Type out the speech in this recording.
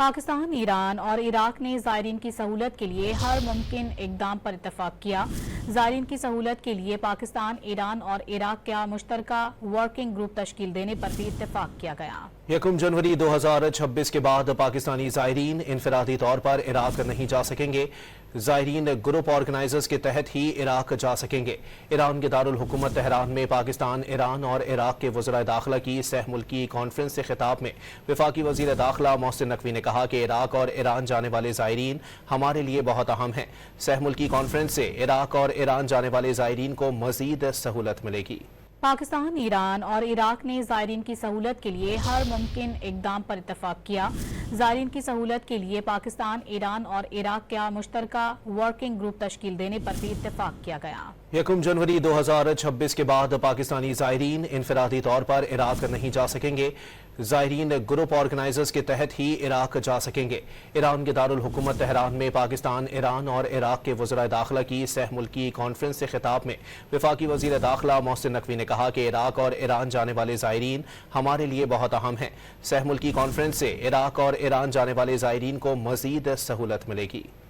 Pakistan, Iran और Iraq ने ज़ायरीन की सहूलत के लिए हर मुमकिन इक़दाम पर इत्तफ़ाक़ किया। ज़ायरीन की सहूलत के लिए पाकिस्तान, ईरान और इराक का मुश्तरका वर्किंग ग्रुप तश्कील देने पर भी इत्तफ़ाक़ किया गया। 1 जनवरी 2026 के बाद पाकिस्तानी ज़ायरीन इनफरादी तौर पर इराक नहीं जा सकेंगे। ज़ायरीन ग्रुप ऑर्गेनाइजर्स के तहत ही इराक जा सकेंगे। ईरान के दारुल हुकूमत तेहरान में पाकिस्तान, ईरान और इराक के वज़राए दाखिला की सह मुल्की कॉन्फ्रेंस से खिताब में वफाकी वज़ीर दाखिला मोहसिन नकवी ने कहा कि इराक और ईरान जाने वाले ज़ायरीन हमारे लिए बहुत अहम हैं। सह मुल्की कॉन्फ्रेंस से इराक और ईरान जाने वाले ज़ायरीन को मज़ीद सहूलत मिलेगी। पाकिस्तान, ईरान और इराक ने ज़ायरीन की सहूलत के लिए हर मुमकिन इक़दाम पर इत्तफ़ाक़ किया। ज़ायरीन की सहूलत के लिए पाकिस्तान, ईरान और इराक का मुश्तरका वर्किंग ग्रुप तश्कील देने पर भी इत्तफ़ाक़ किया गया। 1 जनवरी 2026 के बाद पाकिस्तानी ज़ायरीन इनफरादी तौर पर इराक नहीं जा सकेंगे। ज़ायरीन ग्रुप ऑर्गेनाइजर्स के तहत ही इराक जा सकेंगे। ईरान के दारुल हुकूमत तेहरान में पाकिस्तान, ईरान और इराक के वज़राए दाखिला की सह मुल्की कॉन्फ्रेंस से खिताब में वफाकी वज़ीर दाखिला मोहसिन नकवी ने कहा कि इराक और ईरान जाने वाले ज़ायरीन हमारे लिए बहुत अहम हैं। सह मुल्की कॉन्फ्रेंस से इराक और ईरान जाने वाले ज़ायरीन को मज़ीद सहूलत मिलेगी।